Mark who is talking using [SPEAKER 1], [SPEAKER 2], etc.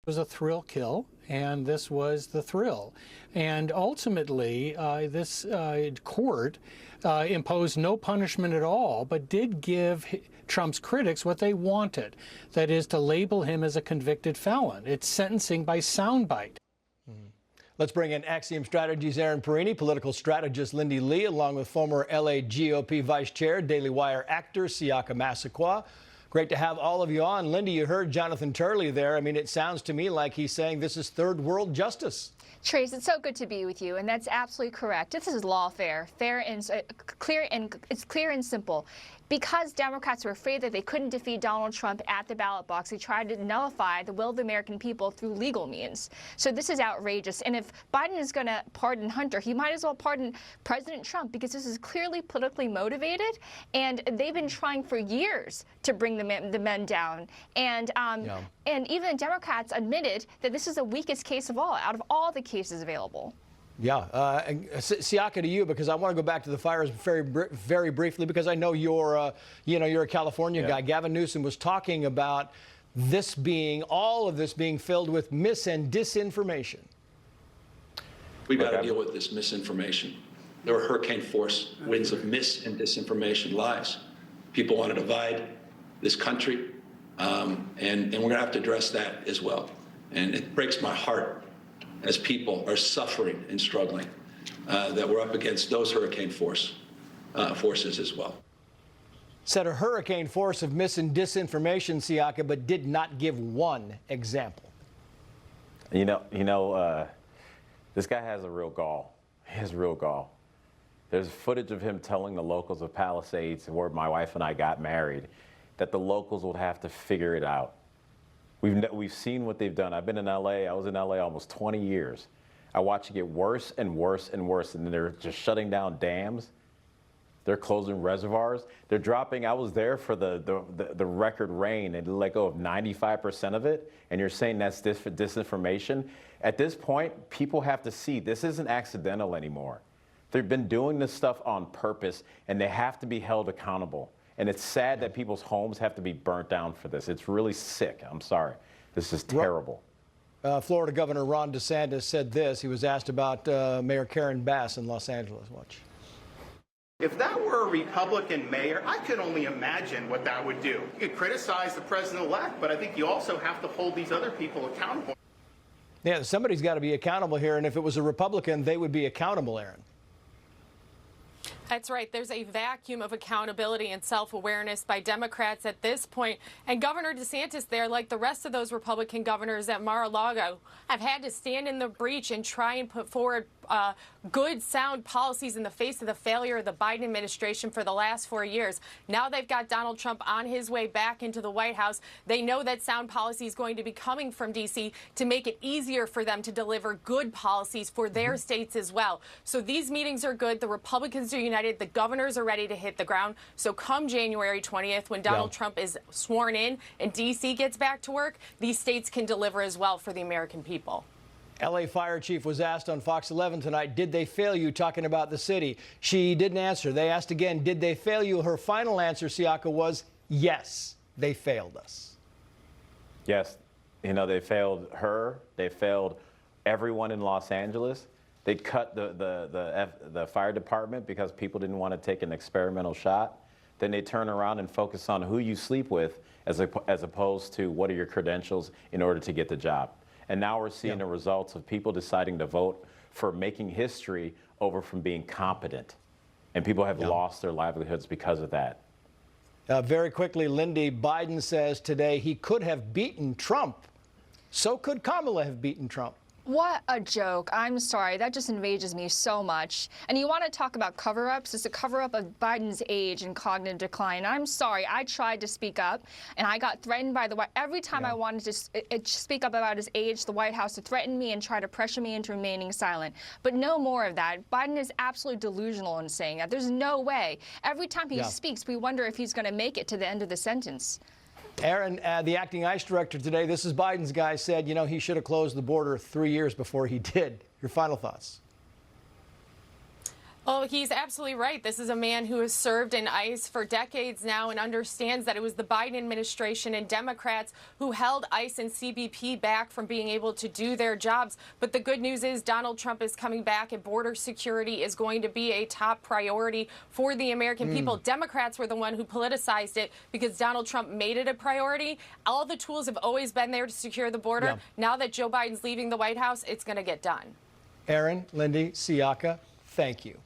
[SPEAKER 1] Was a thrill kill, and this was the thrill. And ultimately, this court imposed no punishment at all, but did give Trump's critics what they wanted. That is to label him as a convicted felon. It's sentencing by soundbite.
[SPEAKER 2] Let's bring in Axiom Strategies' Aaron Perini, political strategist Lindy Lee, along with former LA GOP Vice Chair, Daily Wire actor Siaka Massaquoi. Great to have all of you on. Lindy, you heard Jonathan Turley there. I mean, it sounds to me like he's saying this is third world justice.
[SPEAKER 3] Trace, it's so good to be with you, and that's absolutely correct. This is lawfare, fair and clear, and it's clear and simple. Because Democrats were afraid that they couldn't defeat Donald Trump at the ballot box, they tried to nullify the will of the American people through legal means. So this is outrageous. And if Biden is going to pardon Hunter, he might as well pardon President Trump, because this is clearly politically motivated, and they've been trying for years to bring the men down. And even Democrats admitted that this is the weakest case of all, out of all the cases available.
[SPEAKER 2] Yeah, Siaka, to you, because I want to go back to the fires very briefly, because I know you're a California guy. Gavin Newsom was talking about all of this being filled with mis and disinformation.
[SPEAKER 4] We've got to deal with this misinformation. There were hurricane force winds of mis and disinformation, lies. People want to divide this country, and we're going to have to address that as well. And it breaks my heart as people are suffering and struggling, that we're up against those hurricane forces as well.
[SPEAKER 2] Said a hurricane force of mis and disinformation, Siaka, but did not give one example.
[SPEAKER 5] You know, this guy has a real gall. He has real gall. There's footage of him telling the locals of Palisades, where my wife and I got married, that the locals would have to figure it out. We've seen what they've done. I've been in LA. I was in LA almost 20 years. I watch it get worse and worse and worse, and then they're just shutting down dams. They're closing reservoirs. They're dropping. I was there for the record rain, and let go of 95% of it, and you're saying that's disinformation? At this point, people have to see this isn't accidental anymore. They've been doing this stuff on purpose, and they have to be held accountable. And it's sad that people's homes have to be burnt down for this. It's really sick. I'm sorry. This is terrible.
[SPEAKER 2] Florida Governor Ron DeSantis said this. He was asked about Mayor Karen Bass in Los Angeles. Watch.
[SPEAKER 6] If that were a Republican mayor, I could only imagine what that would do. You could criticize the president-elect, but I think you also have to hold these other people accountable.
[SPEAKER 2] Yeah, somebody's got to be accountable here, and if it was a Republican, they would be accountable, Aaron.
[SPEAKER 7] That's right. There's a vacuum of accountability and self-awareness by Democrats at this point. And Governor DeSantis there, like the rest of those Republican governors at Mar-a-Lago, have had to stand in the breach and try and put forward good, sound policies in the face of the failure of the Biden administration for the last 4 years. Now they've got Donald Trump on his way back into the White House. They know that sound policy is going to be coming from D.C. to make it easier for them to deliver good policies for their states as well. So these meetings are good. The Republicans are united. The governors are ready to hit the ground. So come January 20th, when Donald Trump is sworn in and D.C. gets back to work, these states can deliver as well for the American people.
[SPEAKER 2] L.A. Fire Chief was asked on Fox 11 tonight, did they fail you, talking about the city? She didn't answer. They asked again, did they fail you? Her final answer, Siaka, was yes, they failed us.
[SPEAKER 5] Yes. You know, they failed her. They failed everyone in Los Angeles. They cut the fire department because people didn't want to take an experimental shot. Then they turn around and focus on who you sleep with as opposed to what are your credentials in order to get the job. And now we're seeing the results of people deciding to vote for making history over from being competent. And people have lost their livelihoods because of that.
[SPEAKER 2] Very quickly, Lindy, Biden says today he could have beaten Trump. So could Kamala have beaten Trump.
[SPEAKER 3] What a joke. I'm sorry. That just enrages me so much. And you want to talk about cover-ups? It's a cover-up of Biden's age and cognitive decline. I'm sorry. I tried to speak up, and I got threatened by the White House. Every time I wanted to speak up about his age, the White House would threaten me and try to pressure me into remaining silent. But no more of that. Biden is absolutely delusional in saying that. There's no way. Every time he speaks, we wonder if he's going to make it to the end of the sentence.
[SPEAKER 2] Aaron, the acting ICE director today, this is Biden's guy, said, you know, he should have closed the border 3 years before he did. Your final thoughts?
[SPEAKER 7] Oh, he's absolutely right. This is a man who has served in ICE for decades now and understands that it was the Biden administration and Democrats who held ICE and CBP back from being able to do their jobs. But the good news is Donald Trump is coming back and border security is going to be a top priority for the American people. Democrats were the one who politicized it because Donald Trump made it a priority. All the tools have always been there to secure the border.
[SPEAKER 2] Yeah.
[SPEAKER 7] Now that Joe Biden's leaving the White House, it's going to get done.
[SPEAKER 2] Aaron, Lindy, Siaka, thank you.